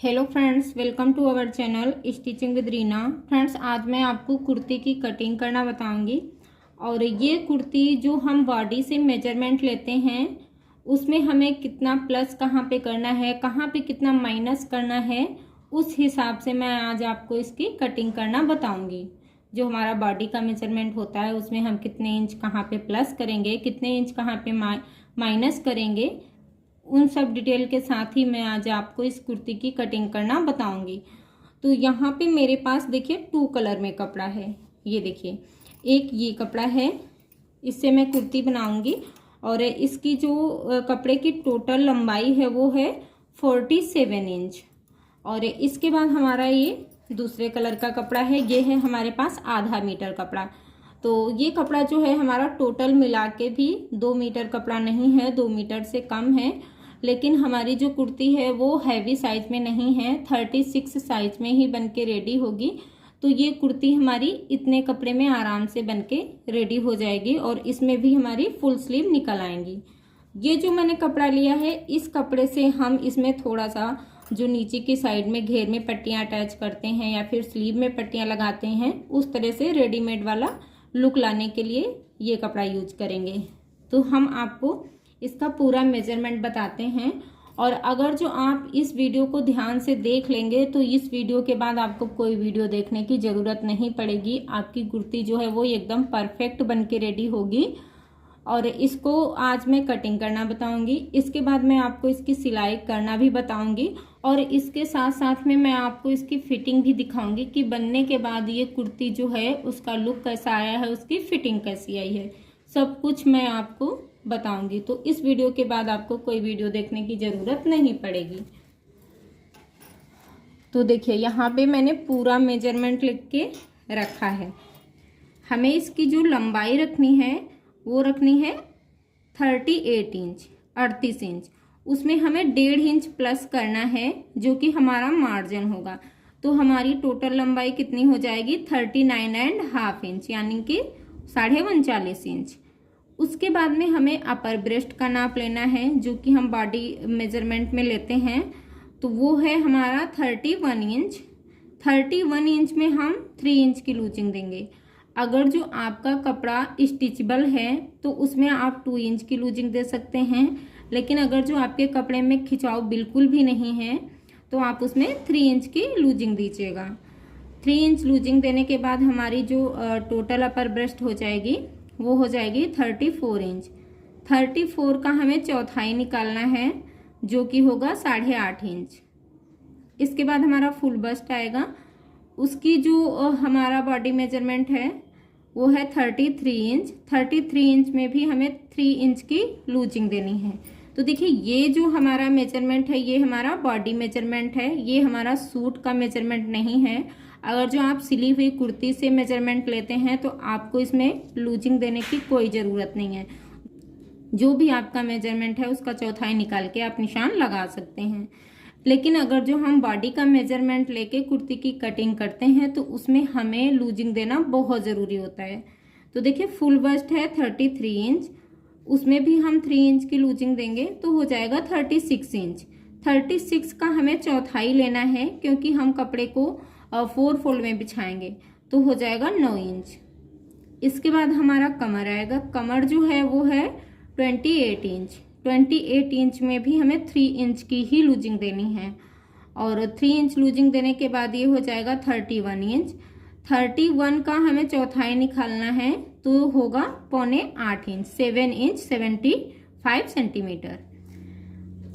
Hello friends, welcome to our channel stitching with Reena. Friends, आज मैं आपको कुर्ती की कटिंग करना बताऊंगी। और ये कुर्ती जो हम बॉडी से मेजरमेंट लेते हैं उसमें हमें कितना प्लस कहाँ पे करना है, कहाँ पे कितना माइनस करना है, उस हिसाब से मैं आज आपको इसकी कटिंग करना बताऊंगी। जो हमारा बॉडी का मेजरमेंट होता है उसमें हम कितने इंच कहाँ पे प्लस करेंगे, कितने इंच कहाँ पे माइनस करेंगे, उन सब डिटेल के साथ ही मैं आज आपको इस कुर्ती की कटिंग करना बताऊंगी। तो यहाँ पे मेरे पास देखिए 2 कलर में कपड़ा है। ये देखिए, एक ये कपड़ा है, इससे मैं कुर्ती बनाऊंगी। और इसकी जो कपड़े की टोटल लंबाई है वो है 47 इंच। और इसके बाद हमारा ये दूसरे कलर का कपड़ा है, ये है हमारे पास आधा मीटर कपड़ा। तो ये कपड़ा जो है हमारा टोटल मिला के भी 2 मीटर कपड़ा नहीं है, 2 मीटर से कम है। लेकिन हमारी जो कुर्ती है वो हैवी साइज में नहीं है, 36 साइज में ही बन के रेडी होगी। तो ये कुर्ती हमारी इतने कपड़े में आराम से बन के रेडी हो जाएगी और इसमें भी हमारी फुल स्लीव निकल आएंगी। ये जो मैंने कपड़ा लिया है, इस कपड़े से हम इसमें थोड़ा सा जो नीचे की साइड में घेर में पट्टियां अटैच करते हैं या फिर स्लीव में पट्टियां लगाते हैं, उस तरह से रेडीमेड वाला लुक लाने के लिए ये कपड़ा यूज करेंगे। तो हम आपको इसका पूरा मेजरमेंट बताते हैं। और अगर जो आप इस वीडियो को ध्यान से देख लेंगे तो इस वीडियो के बाद आपको कोई वीडियो देखने की ज़रूरत नहीं पड़ेगी। आपकी कुर्ती जो है वो एकदम परफेक्ट बन के रेडी होगी। और इसको आज मैं कटिंग करना बताऊंगी, इसके बाद मैं आपको इसकी सिलाई करना भी बताऊंगी। और इसके साथ साथ में मैं आपको इसकी फिटिंग भी दिखाऊंगी कि बनने के बाद ये कुर्ती जो है उसका लुक कैसा आया है, उसकी फिटिंग कैसी आई है, सब कुछ मैं आपको बताऊंगी। तो इस वीडियो के बाद आपको कोई वीडियो देखने की ज़रूरत नहीं पड़ेगी। तो देखिए, यहाँ पे मैंने पूरा मेजरमेंट लिख के रखा है। हमें इसकी जो लंबाई रखनी है वो रखनी है 38 इंच, 38 इंच। उसमें हमें 1.5 इंच प्लस करना है जो कि हमारा मार्जिन होगा। तो हमारी टोटल लंबाई कितनी हो जाएगी, 39.5 इंच, यानी कि 39.5 इंच। उसके बाद में हमें अपर ब्रेस्ट का नाप लेना है जो कि हम बॉडी मेजरमेंट में लेते हैं। तो वो है हमारा 31 इंच। 31 इंच में हम 3 इंच की लूजिंग देंगे। अगर जो आपका कपड़ा स्टिचेबल है तो उसमें आप 2 इंच की लूजिंग दे सकते हैं। लेकिन अगर जो आपके कपड़े में खिंचाव बिल्कुल भी नहीं है तो आप उसमें 3 इंच की लूजिंग दीजिएगा। 3 इंच लूजिंग देने के बाद हमारी जो टोटल अपर ब्रेस्ट हो जाएगी वो हो जाएगी 34 इंच। 34 का हमें चौथाई निकालना है जो कि होगा 8.5 इंच। इसके बाद हमारा फुल बस्ट आएगा। उसकी जो हमारा बॉडी मेजरमेंट है वो है 33 इंच। 33 इंच में भी हमें 3 इंच की लूजिंग देनी है। तो देखिए, ये जो हमारा मेजरमेंट है ये हमारा बॉडी मेजरमेंट है, ये हमारा सूट का मेजरमेंट नहीं है। अगर जो आप सिली हुई कुर्ती से मेजरमेंट लेते हैं तो आपको इसमें लूजिंग देने की कोई ज़रूरत नहीं है। जो भी आपका मेजरमेंट है उसका चौथाई निकाल के आप निशान लगा सकते हैं। लेकिन अगर जो हम बॉडी का मेजरमेंट लेके कुर्ती की कटिंग करते हैं तो उसमें हमें लूजिंग देना बहुत ज़रूरी होता है। तो देखिए, फुल बस्ट है 33 इंच, उसमें भी हम 3 इंच की लूजिंग देंगे तो हो जाएगा 36 इंच। 36 का हमें चौथाई लेना है क्योंकि हम कपड़े को 4 फोल्ड में बिछाएंगे, तो हो जाएगा 9 इंच। इसके बाद हमारा कमर आएगा। कमर जो है वो है 28 इंच। 28 इंच में भी हमें 3 इंच की ही लूजिंग देनी है। और 3 इंच लूजिंग देने के बाद ये हो जाएगा 31 इंच। 31 का हमें चौथाई निकालना है तो होगा 7.25 इंच, 7 इंच 75 सेंटीमीटर।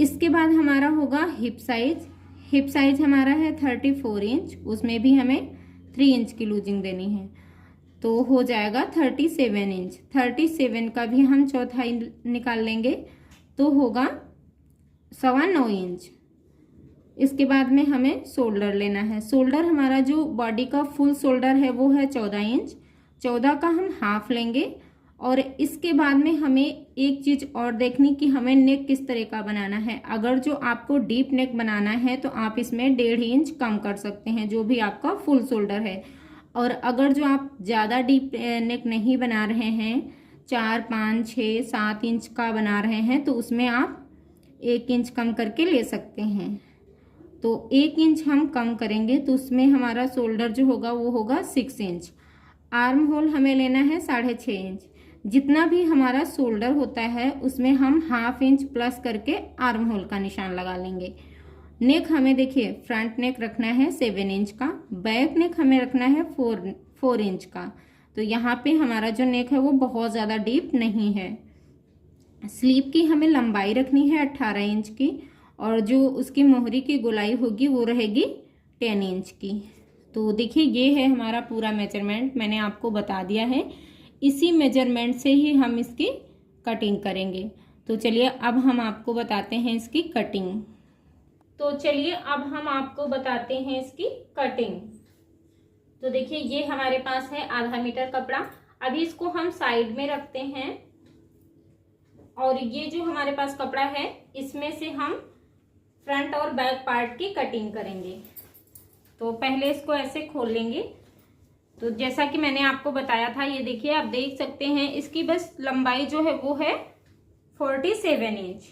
इसके बाद हमारा होगा हिप साइज। हिप साइज हमारा है 34 इंच, उसमें भी हमें 3 इंच की लूजिंग देनी है तो हो जाएगा 37 इंच। 37 का भी हम चौथाई निकाल लेंगे तो होगा 9.25 इंच। इसके बाद में हमें शोल्डर लेना है। शोल्डर हमारा जो बॉडी का फुल शोल्डर है वो है 14 इंच। 14 का हम हाफ लेंगे। और इसके बाद में हमें एक चीज़ और देखनी कि हमें नेक किस तरह का बनाना है। अगर जो आपको डीप नेक बनाना है तो आप इसमें 1.5 इंच कम कर सकते हैं, जो भी आपका फुल शोल्डर है। और अगर जो आप ज़्यादा डीप नेक नहीं बना रहे हैं, 4, 5, 6, 7 इंच का बना रहे हैं तो उसमें आप 1 इंच कम करके ले सकते हैं। तो 1 इंच हम कम करेंगे तो उसमें हमारा शोल्डर जो होगा वो होगा 6 इंच। आर्म होल हमें लेना है 6.5 इंच। जितना भी हमारा शोल्डर होता है उसमें हम 1/2 इंच प्लस करके आर्म होल का निशान लगा लेंगे। नेक हमें देखिए फ्रंट नेक रखना है 7 इंच का, बैक नेक हमें रखना है 4 इंच का। तो यहाँ पे हमारा जो नेक है वो बहुत ज़्यादा डीप नहीं है। स्लीव की हमें लंबाई रखनी है 18 इंच की, और जो उसकी मोहरी की गोलाई होगी वो रहेगी 10 इंच की। तो देखिए ये है हमारा पूरा मेजरमेंट, मैंने आपको बता दिया है। इसी मेजरमेंट से ही हम इसकी कटिंग करेंगे। तो चलिए अब हम आपको बताते हैं इसकी कटिंग। तो देखिए ये हमारे पास है आधा मीटर कपड़ा। अभी इसको हम साइड में रखते हैं और ये जो हमारे पास कपड़ा है इसमें से हम फ्रंट और बैक पार्ट की कटिंग करेंगे। तो पहले इसको ऐसे खोल लेंगे। तो जैसा कि मैंने आपको बताया था, ये देखिए आप देख सकते हैं इसकी बस लंबाई जो है वो है 47 इंच।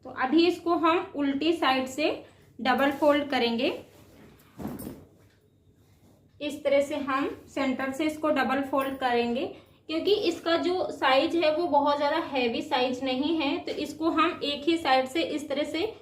तो अभी इसको हम उल्टी साइड से डबल फोल्ड करेंगे। इस तरह से हम सेंटर से इसको डबल फोल्ड करेंगे, क्योंकि इसका जो साइज है वो बहुत ज़्यादा हैवी साइज नहीं है। तो इसको हम एक ही साइड से इस तरह से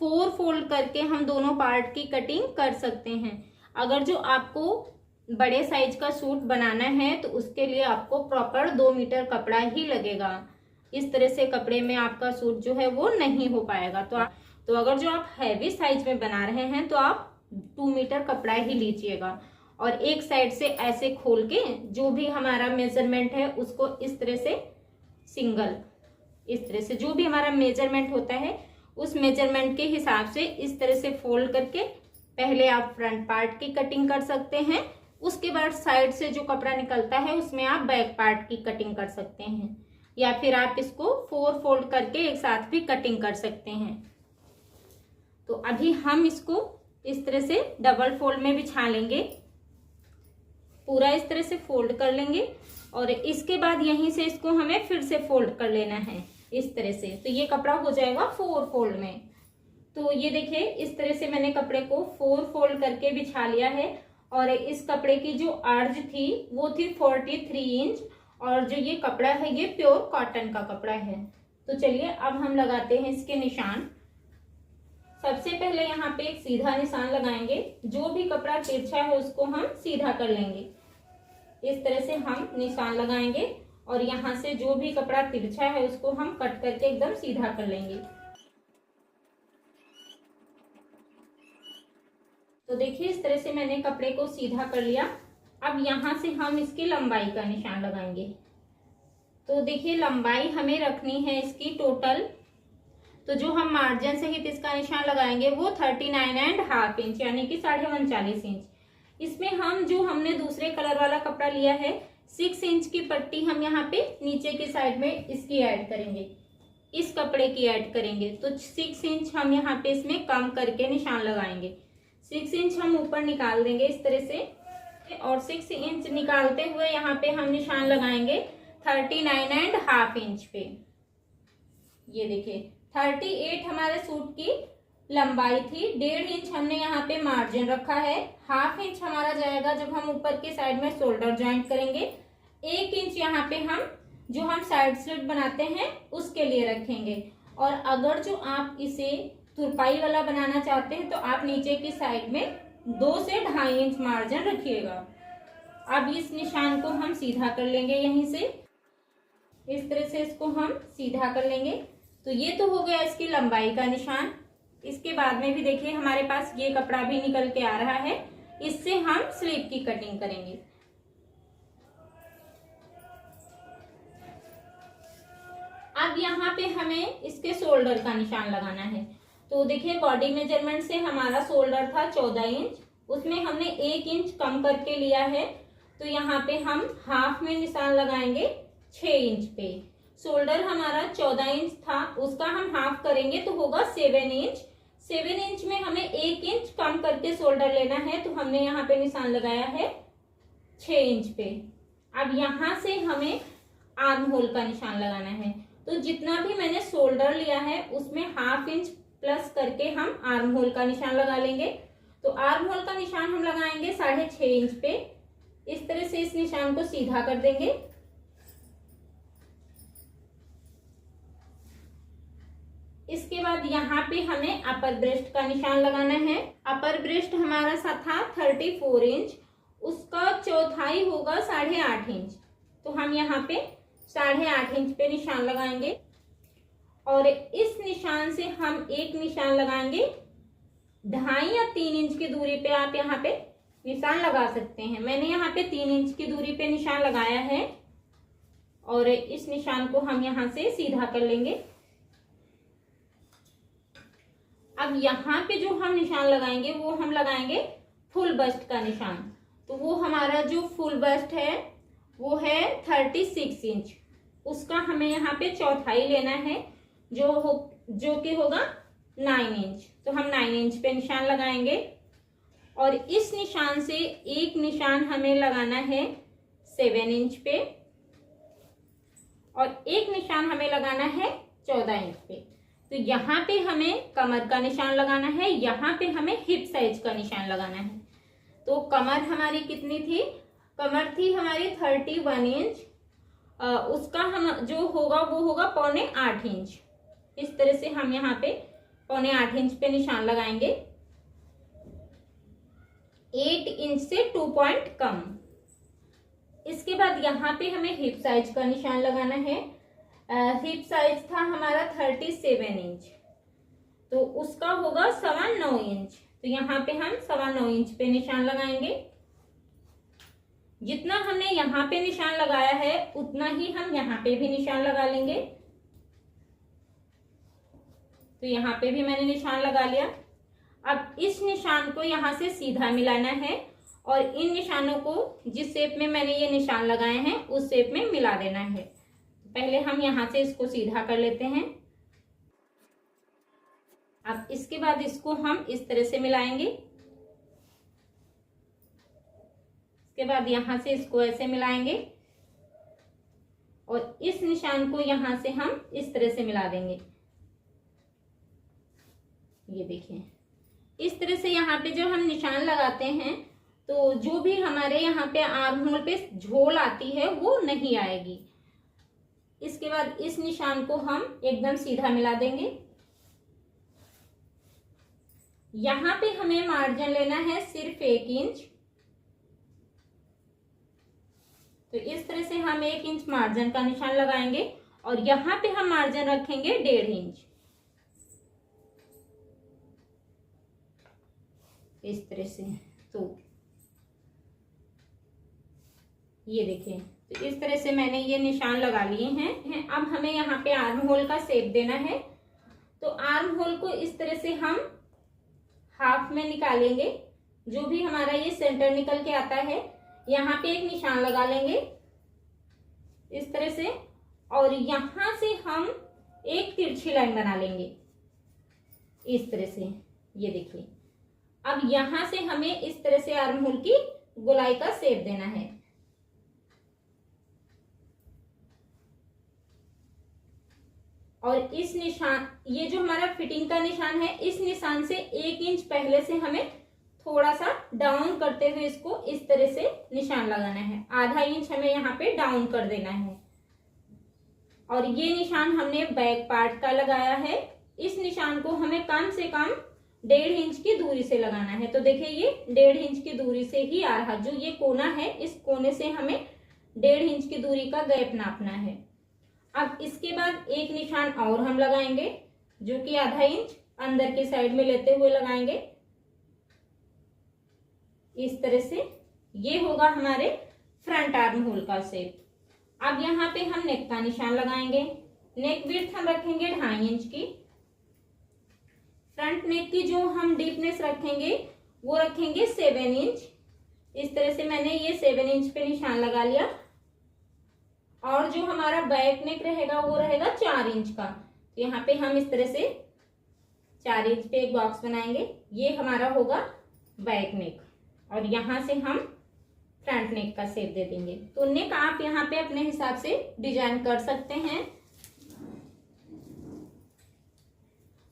4 फोल्ड करके हम दोनों पार्ट की कटिंग कर सकते हैं। अगर जो आपको बड़े साइज का सूट बनाना है तो उसके लिए आपको प्रॉपर 2 मीटर कपड़ा ही लगेगा। इस तरह से कपड़े में आपका सूट जो है वो नहीं हो पाएगा। तो अगर जो आप हैवी साइज में बना रहे हैं तो आप 2 मीटर कपड़ा ही लीजिएगा और एक साइड से ऐसे खोल के जो भी हमारा मेजरमेंट है उसको इस तरह से इस तरह से जो भी हमारा मेजरमेंट होता है उस मेजरमेंट के हिसाब से इस तरह से फोल्ड करके पहले आप फ्रंट पार्ट की कटिंग कर सकते हैं। उसके बाद साइड से जो कपड़ा निकलता है उसमें आप बैक पार्ट की कटिंग कर सकते हैं, या फिर आप इसको 4 फोल्ड करके एक साथ भी कटिंग कर सकते हैं। तो अभी हम इसको इस तरह से डबल फोल्ड में बिछा लेंगे, पूरा इस तरह से फोल्ड कर लेंगे और इसके बाद यहीं से इसको हमें फिर से फोल्ड कर लेना है इस तरह से। तो ये कपड़ा हो जाएगा 4 फोल्ड में। तो ये देखिए इस तरह से मैंने कपड़े को 4 फोल्ड करके बिछा लिया है और इस कपड़े की जो अर्ज थी वो थी 43 इंच और जो ये कपड़ा है ये प्योर कॉटन का कपड़ा है। तो चलिए अब हम लगाते हैं इसके निशान। सबसे पहले यहाँ पे एक सीधा निशान लगाएंगे, जो भी कपड़ा तिरछा है उसको हम सीधा कर लेंगे। इस तरह से हम निशान लगाएंगे और यहाँ से जो भी कपड़ा तिरछा है उसको हम कट करके एकदम सीधा कर लेंगे। तो देखिए इस तरह से मैंने कपड़े को सीधा कर लिया। अब यहाँ से हम इसकी लंबाई का निशान लगाएंगे। तो देखिए लंबाई हमें रखनी है इसकी टोटल, तो जो हम मार्जिन सहित इसका निशान लगाएंगे वो 39.5 इंच यानी कि 39.5 इंच। इसमें हम जो हमने दूसरे कलर वाला कपड़ा लिया है 6 इंच की पट्टी हम यहाँ पे नीचे की साइड में इसकी ऐड करेंगे, इस कपड़े की ऐड करेंगे। तो 6 इंच हम यहाँ पे इसमें कम करके निशान लगाएंगे। 6 इंच हम ऊपर निकाल देंगे इस तरह से और 6 इंच निकालते हुए यहाँ पे हम निशान लगाएंगे 39.5 इंच पे। ये देखिए 38 हमारे सूट की लंबाई थी, 1.5 इंच हमने यहाँ पे मार्जिन रखा है, 1/2 इंच हमारा जाएगा जब हम ऊपर के साइड में शोल्डर ज्वाइंट करेंगे, 1 इंच यहाँ पे हम जो हम साइड स्लिट बनाते हैं उसके लिए रखेंगे। और अगर जो आप इसे तुरपाई वाला बनाना चाहते हैं तो आप नीचे की साइड में 2 से 2.5 इंच मार्जिन रखिएगा। अब इस निशान को हम सीधा कर लेंगे, यहीं से इस तरह से इसको हम सीधा कर लेंगे। तो ये तो हो गया इसकी लंबाई का निशान। इसके बाद में भी देखिए हमारे पास ये कपड़ा भी निकल के आ रहा है, इससे हम स्लीव की कटिंग करेंगे। अब यहाँ पे हमें इसके शोल्डर का निशान लगाना है। तो देखिए बॉडी मेजरमेंट से हमारा शोल्डर था 14 इंच, उसमें हमने 1 इंच कम करके लिया है। तो यहाँ पे हम हाफ में निशान लगाएंगे 6 इंच पे। शोल्डर हमारा 14 इंच था, उसका हम हाफ करेंगे तो होगा 7 इंच। 7 इंच में हमें 1 इंच कम करके शोल्डर लेना है, तो हमने यहाँ पे निशान लगाया है 6 इंच पे। अब यहाँ से हमें आर्म होल का निशान लगाना है। तो जितना भी मैंने शोल्डर लिया है उसमें 1/2 इंच प्लस करके हम आर्म होल का निशान लगा लेंगे। तो आर्म होल का निशान हम लगाएंगे 6.5 इंच पे। इस तरह से इस निशान को सीधा कर देंगे। इसके बाद यहाँ पे हमें अपर ब्रेस्ट का निशान लगाना है। अपर ब्रेस्ट हमारा सा था 34 इंच, उसका चौथाई होगा 8.5 इंच। तो हम यहाँ पे 8.5 इंच पे निशान लगाएंगे और इस निशान से हम एक निशान लगाएंगे 2.5 या 3 इंच की दूरी पे। आप यहाँ पे निशान लगा सकते हैं। मैंने यहाँ पे 3 इंच की दूरी पे निशान लगाया है और इस निशान को हम यहाँ से सीधा कर लेंगे। अब यहाँ पे जो हम निशान लगाएंगे वो हम लगाएंगे फुल बस्ट का निशान। तो वो हमारा जो फुल बस्ट है वो है 36 इंच। उसका हमें यहाँ पे चौथाई लेना है जो कि होगा 9 इंच। तो हम 9 इंच पे निशान लगाएंगे और इस निशान से एक निशान हमें लगाना है 7 इंच पे और एक निशान हमें लगाना है 14 इंच पे। तो यहाँ पे हमें कमर का निशान लगाना है, यहाँ पे हमें हिप साइज का निशान लगाना है। तो कमर हमारी कितनी थी? कमर थी हमारी 31 इंच। उसका हम जो होगा वो होगा 7.25 इंच। इस तरह से हम यहाँ पे 7.25 इंच पे निशान लगाएंगे। 8 इंच से 2 पॉइंट कम। इसके बाद यहाँ पे हमें हिप साइज का निशान लगाना है। हिप साइज था हमारा 37 इंच, तो उसका होगा 9.25 इंच। तो यहाँ पे हम 9.25 इंच पे निशान लगाएंगे। जितना हमने यहाँ पे निशान लगाया है उतना ही हम यहाँ पे भी निशान लगा लेंगे। तो यहाँ पे भी मैंने निशान लगा लिया। अब इस निशान को यहाँ से सीधा मिलाना है और इन निशानों को जिस शेप में मैंने ये निशान लगाए हैं उस शेप में मिला देना है। पहले हम यहाँ से इसको सीधा कर लेते हैं। अब इसके बाद इसको हम इस तरह से मिलाएंगे। इसके बाद यहाँ से इसको ऐसे मिलाएंगे और इस निशान को यहाँ से हम इस तरह से मिला देंगे। ये देखिए, इस तरह से यहाँ पे जब हम निशान लगाते हैं तो जो भी हमारे यहाँ पे आर्म होल पे झोल आती है वो नहीं आएगी। इसके बाद इस निशान को हम एकदम सीधा मिला देंगे। यहाँ पे हमें मार्जिन लेना है सिर्फ 1 इंच। तो इस तरह से हम 1 इंच मार्जिन का निशान लगाएंगे और यहाँ पे हम मार्जिन रखेंगे 1.5 इंच। इस तरह से। तो ये देखिए, तो इस तरह से मैंने ये निशान लगा लिए हैं। अब हमें यहाँ पे आर्म होल का शेप देना है। तो आर्म होल को इस तरह से हम हाफ में निकालेंगे। जो भी हमारा ये सेंटर निकल के आता है यहाँ पे एक निशान लगा लेंगे इस तरह से और यहाँ से हम एक तिरछी लाइन बना लेंगे इस तरह से। ये देखिए, अब यहाँ से हमें इस तरह से आर्म होल की गोलाई का शेप देना है। और इस निशान, ये जो हमारा फिटिंग का निशान है, इस निशान से 1 इंच पहले से हमें थोड़ा सा डाउन करते हुए इसको इस तरह से निशान लगाना है। आधा इंच हमें यहाँ पे डाउन कर देना है। और ये निशान हमने बैक पार्ट का लगाया है। इस निशान को हमें कम से कम 1.5 इंच की दूरी से लगाना है। तो देखिए, ये 1.5 इंच की दूरी से ही आ रहा। जो ये कोना है, इस कोने से हमें 1.5 इंच की दूरी का गैप नापना है। अब इसके बाद एक निशान और हम लगाएंगे जो कि आधा इंच अंदर की साइड में लेते हुए लगाएंगे इस तरह से। ये होगा हमारे फ्रंट आर्म होल का शेप। अब यहाँ पे हम नेक का निशान लगाएंगे। नेक विड्थ हम रखेंगे 2.5 इंच की। फ्रंट नेक की जो हम डीपनेस रखेंगे वो रखेंगे 7 इंच। इस तरह से मैंने ये 7 इंच पे निशान लगा लिया। और जो हमारा बैक नेक रहेगा वो रहेगा 4 इंच का। तो यहाँ पे हम इस तरह से 4 इंच पे एक बॉक्स बनाएंगे। ये हमारा होगा बैक नेक और यहाँ से हम फ्रंट नेक का शेप दे देंगे। तो नेक आप यहाँ पे अपने हिसाब से डिजाइन कर सकते हैं।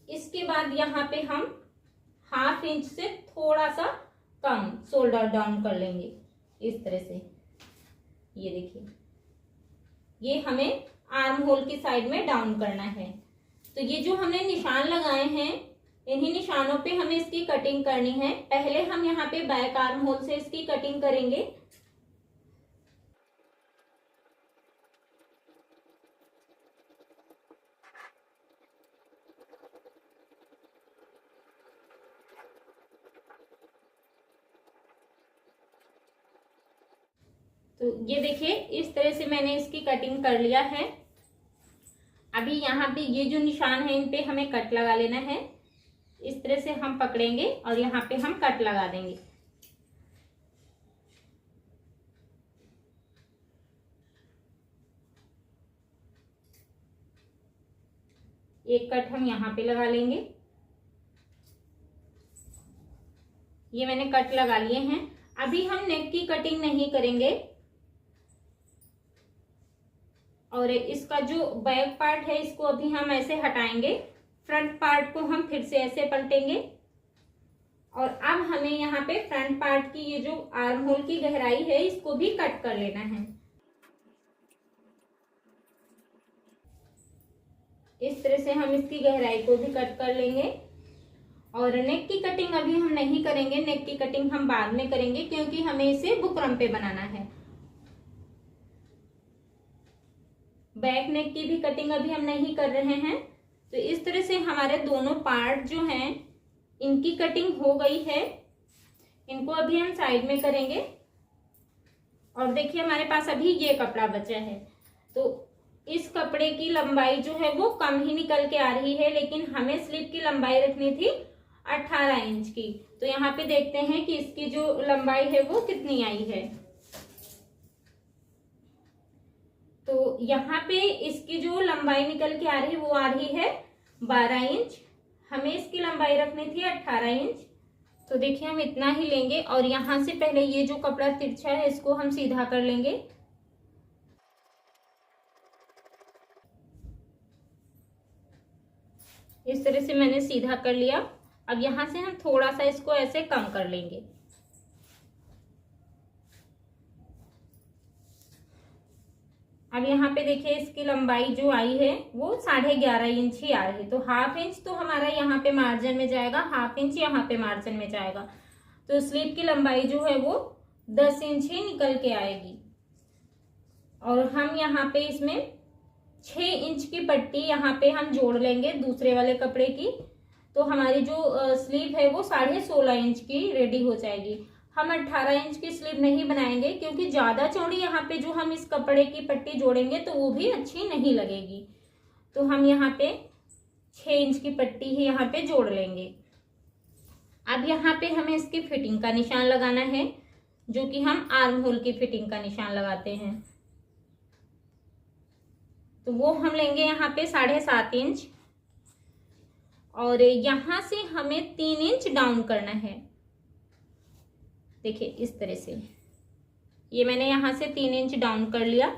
इसके बाद यहाँ पे हम 1/2 इंच से थोड़ा सा कम शोल्डर डाउन कर लेंगे इस तरह से। ये देखिए, ये हमें आर्म होल की साइड में डाउन करना है। तो ये जो हमने निशान लगाए हैं, इन्हीं निशानों पे हमें इसकी कटिंग करनी है। पहले हम यहाँ पे बैक आर्म होल से इसकी कटिंग करेंगे। तो ये देखिए, इस तरह से मैंने इसकी कटिंग कर लिया है। अभी यहाँ पे ये जो निशान है इन पे हमें कट लगा लेना है। इस तरह से हम पकड़ेंगे और यहाँ पे हम कट लगा देंगे। एक कट हम यहाँ पे लगा लेंगे। ये मैंने कट लगा लिए हैं। अभी हम नेक की कटिंग नहीं करेंगे और इसका जो बैक पार्ट है इसको अभी हम ऐसे हटाएंगे। फ्रंट पार्ट को हम फिर से ऐसे पलटेंगे और अब हमें यहाँ पे फ्रंट पार्ट की ये जो आर्म होल की गहराई है इसको भी कट कर लेना है। इस तरह से हम इसकी गहराई को भी कट कर लेंगे। और नेक की कटिंग अभी हम नहीं करेंगे, नेक की कटिंग हम बाद में करेंगे क्योंकि हमें इसे बुकरम पे बनाना है। बैक नेक की भी कटिंग अभी हम नहीं कर रहे हैं। तो इस तरह से हमारे दोनों पार्ट जो हैं इनकी कटिंग हो गई है। इनको अभी हम साइड में करेंगे। और देखिए, हमारे पास अभी ये कपड़ा बचा है। तो इस कपड़े की लंबाई जो है वो कम ही निकल के आ रही है, लेकिन हमें स्लीव की लंबाई रखनी थी 18 इंच की। तो यहाँ पे देखते हैं कि इसकी जो लंबाई है वो कितनी आई है। तो यहाँ पे इसकी जो लंबाई निकल के आ रही है वो आ रही है 12 इंच। हमें इसकी लंबाई रखनी थी 18 इंच। तो देखिए, हम इतना ही लेंगे और यहाँ से पहले ये जो कपड़ा तिरछा है इसको हम सीधा कर लेंगे। इस तरह से मैंने सीधा कर लिया। अब यहाँ से हम थोड़ा सा इसको ऐसे कम कर लेंगे। अब यहाँ पे देखिए, इसकी लंबाई जो आई है वो 11.5 इंच ही आ रही है। तो 1/2 इंच तो हमारा यहाँ पे मार्जिन में जाएगा, 1/2 इंच यहाँ पे मार्जिन में जाएगा। तो स्लीव की लंबाई जो है वो 10 इंच ही निकल के आएगी। और हम यहाँ पे इसमें 6 इंच की पट्टी यहाँ पे हम जोड़ लेंगे दूसरे वाले कपड़े की। तो हमारी जो स्लीव है वो 16.5 इंच की रेडी हो जाएगी। हम 18 इंच की स्लीव नहीं बनाएंगे क्योंकि ज्यादा चौड़ी यहाँ पे जो हम इस कपड़े की पट्टी जोड़ेंगे तो वो भी अच्छी नहीं लगेगी। तो हम यहाँ पे 6 इंच की पट्टी ही यहाँ पे जोड़ लेंगे। अब यहाँ पे हमें इसकी फिटिंग का निशान लगाना है, जो कि हम आर्म होल की फिटिंग का निशान लगाते हैं। तो वो हम लेंगे यहाँ पे 7.5 इंच और यहाँ से हमें 3 इंच डाउन करना है। देखिए, इस तरह से ये मैंने यहाँ से 3 इंच डाउन कर लिया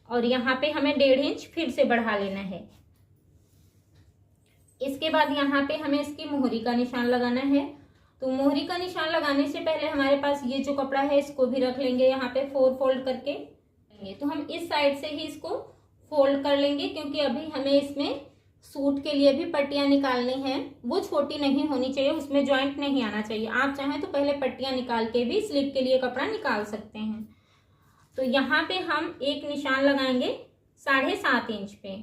और यहाँ पे हमें 1.5 इंच फिर से बढ़ा लेना है। इसके बाद यहाँ पे हमें इसकी मोहरी का निशान लगाना है। तो मोहरी का निशान लगाने से पहले हमारे पास ये जो कपड़ा है इसको भी रख लेंगे यहाँ पे 4 फोल्ड करके। तो हम इस साइड से ही इसको फोल्ड कर लेंगे क्योंकि अभी हमें इसमें सूट के लिए भी पट्टियां निकालनी है। वो छोटी नहीं होनी चाहिए, उसमें जॉइंट नहीं आना चाहिए। आप चाहें तो पहले पट्टियां निकाल के भी स्लीव के लिए कपड़ा निकाल सकते हैं। तो यहाँ पे हम एक निशान लगाएंगे 7.5 इंच पे।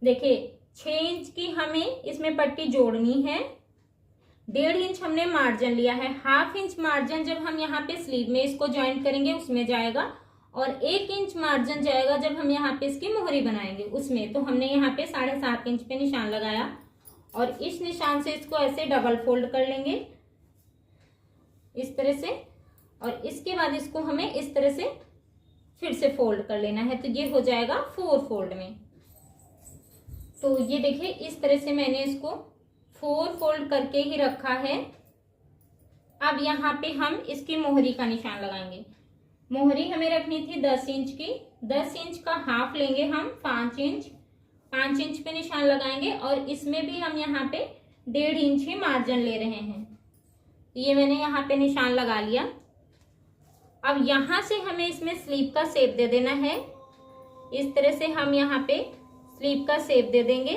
देखिए, 6 इंच की हमें इसमें पट्टी जोड़नी है। 1.5 इंच हमने मार्जिन लिया है। 1/2 इंच मार्जिन जब हम यहाँ पे स्लीव में इसको ज्वाइंट करेंगे उसमें जाएगा और 1 इंच मार्जिन जाएगा जब हम यहाँ पे इसकी मोहरी बनाएंगे उसमें। तो हमने यहाँ पे 7.5 इंच पे निशान लगाया और इस निशान से इसको ऐसे डबल फोल्ड कर लेंगे इस तरह से। और इसके बाद इसको हमें इस तरह से फिर से फोल्ड कर लेना है। तो ये हो जाएगा 4 फोल्ड में। तो ये देखिए, इस तरह से मैंने इसको 4 फोल्ड करके ही रखा है। अब यहाँ पे हम इसकी मोहरी का निशान लगाएंगे। मोहरी हमें रखनी थी 10 इंच की। 10 इंच का हाफ लेंगे हम 5 इंच 5 इंच पे निशान लगाएंगे और इसमें भी हम यहाँ पे 1.5 इंच ही मार्जिन ले रहे हैं। ये मैंने यहाँ पे निशान लगा लिया। अब यहाँ से हमें इसमें स्लीव का शेप दे देना है। इस तरह से हम यहाँ पे स्लीव का शेप दे देंगे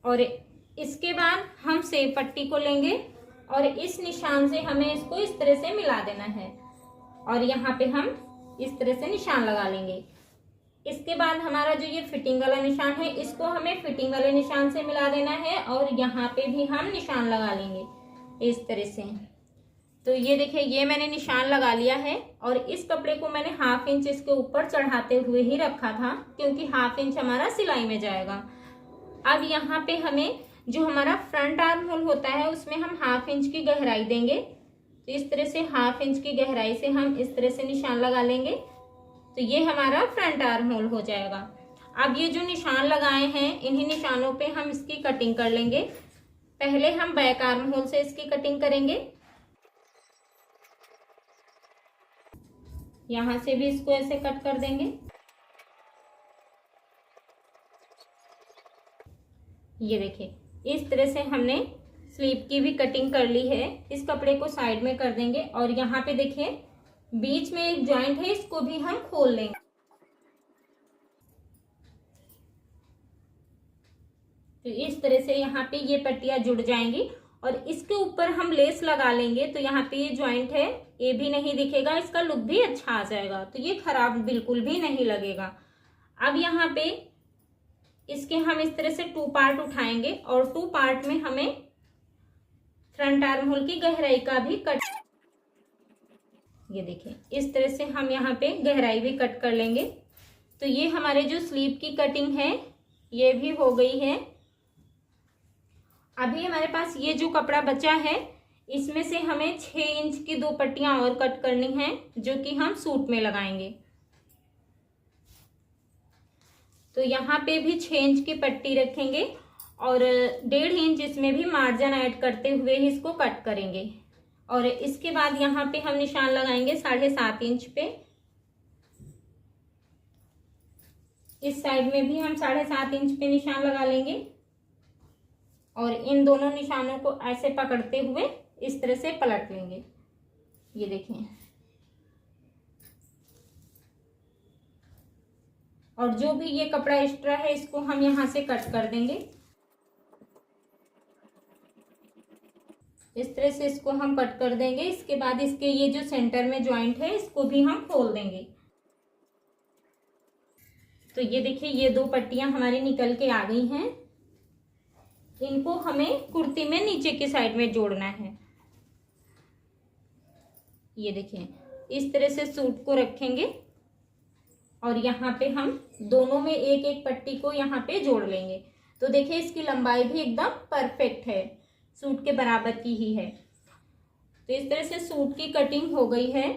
और इसके बाद हम शेप पट्टी को लेंगे और इस निशान से हमें इसको इस तरह से मिला देना है और यहाँ पे हम इस तरह से निशान लगा लेंगे। इसके बाद हमारा जो ये फिटिंग वाला निशान है इसको हमें फिटिंग वाले निशान से मिला देना है और यहाँ पे भी हम निशान लगा लेंगे इस तरह से। तो ये देखिए, ये मैंने निशान लगा लिया है और इस कपड़े को मैंने 1/2 इंच इसके ऊपर चढ़ाते हुए ही रखा था क्योंकि 1/2 इंच हमारा सिलाई में जाएगा। अब यहाँ पे हमें जो हमारा फ्रंट आर्म होल होता है उसमें हम 1/2 इंच की गहराई देंगे। तो इस तरह से 1/2 इंच की गहराई से हम इस तरह से निशान लगा लेंगे। तो ये हमारा फ्रंट आर्म होल हो जाएगा। अब ये जो निशान लगाए हैं इन्हीं निशानों पे हम इसकी कटिंग कर लेंगे। पहले हम बैक आर्म होल से इसकी कटिंग करेंगे। यहाँ से भी इसको ऐसे कट कर देंगे। ये देखिए, इस तरह से हमने स्लीव की भी कटिंग कर ली है। इस कपड़े को साइड में कर देंगे और यहाँ पे देखिए बीच में एक जॉइंट है, इसको भी हम खोल लेंगे। तो इस तरह से यहाँ पे ये पट्टियां जुड़ जाएंगी और इसके ऊपर हम लेस लगा लेंगे। तो यहाँ पे ये जॉइंट है, ये भी नहीं दिखेगा, इसका लुक भी अच्छा आ जाएगा। तो ये खराब बिल्कुल भी नहीं लगेगा। अब यहाँ पे इसके हम इस तरह से 2 पार्ट उठाएंगे और 2 पार्ट में हमें फ्रंट आर्म होल की गहराई का भी कट, ये देखिए इस तरह से हम यहाँ पे गहराई भी कट कर लेंगे। तो ये हमारे जो स्लीव की कटिंग है ये भी हो गई है। अभी हमारे पास ये जो कपड़ा बचा है इसमें से हमें 6 इंच की 2 पट्टियां और कट करनी है जो कि हम सूट में लगाएंगे। तो यहाँ पे भी 6 इंच की पट्टी रखेंगे और 1.5 इंच इसमें भी मार्जिन ऐड करते हुए ही इसको कट करेंगे। और इसके बाद यहाँ पे हम निशान लगाएंगे 7.5 इंच पे। इस साइड में भी हम 7.5 इंच पे निशान लगा लेंगे और इन दोनों निशानों को ऐसे पकड़ते हुए इस तरह से पलट लेंगे। ये देखें, और जो भी ये कपड़ा एक्स्ट्रा है इसको हम यहाँ से कट कर देंगे। इस तरह से इसको हम कट कर देंगे। इसके बाद इसके ये जो सेंटर में जॉइंट है इसको भी हम खोल देंगे। तो ये देखिए, ये 2 पट्टियां हमारी निकल के आ गई हैं। इनको हमें कुर्ती में नीचे की साइड में जोड़ना है। ये देखिए, इस तरह से सूट को रखेंगे और यहाँ पे हम दोनों में एक एक पट्टी को यहाँ पे जोड़ लेंगे। तो देखिए इसकी लंबाई भी एकदम परफेक्ट है, सूट के बराबर की ही है। तो इस तरह से सूट की कटिंग हो गई है।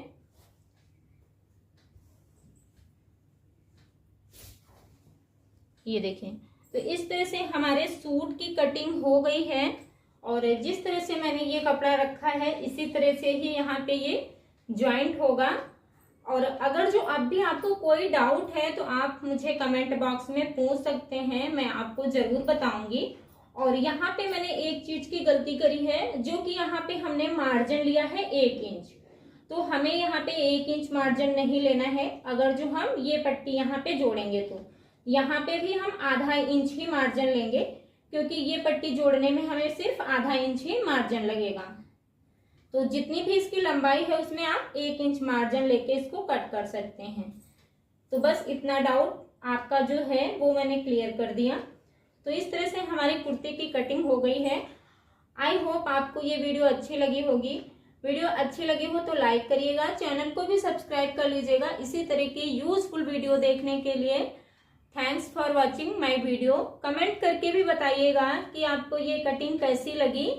ये देखें, तो इस तरह से हमारे सूट की कटिंग हो गई है और जिस तरह से मैंने ये कपड़ा रखा है इसी तरह से ही यहाँ पे ये ज्वाइंट होगा। और अगर जो अब भी आपको कोई डाउट है तो आप मुझे कमेंट बॉक्स में पूछ सकते हैं, मैं आपको जरूर बताऊंगी। और यहाँ पे मैंने एक चीज की गलती करी है, जो कि यहाँ पे हमने मार्जिन लिया है 1 इंच, तो हमें यहाँ पे 1 इंच मार्जिन नहीं लेना है। अगर जो हम ये पट्टी यहाँ पे जोड़ेंगे तो यहाँ पे भी हम आधा इंच ही मार्जिन लेंगे, क्योंकि ये पट्टी जोड़ने में हमें सिर्फ आधा इंच ही मार्जिन लगेगा। तो जितनी भी इसकी लंबाई है उसमें आप 1 इंच मार्जिन लेके इसको कट कर सकते हैं। तो बस इतना डाउट आपका जो है वो मैंने क्लियर कर दिया। तो इस तरह से हमारी कुर्ती की कटिंग हो गई है। आई होप आपको ये वीडियो अच्छी लगी होगी। वीडियो अच्छी लगी हो तो लाइक करिएगा, चैनल को भी सब्सक्राइब कर लीजिएगा इसी तरह की यूजफुल वीडियो देखने के लिए। Thanks for watching my video. Comment करके भी बताइएगा कि आपको ये कटिंग कैसी लगी।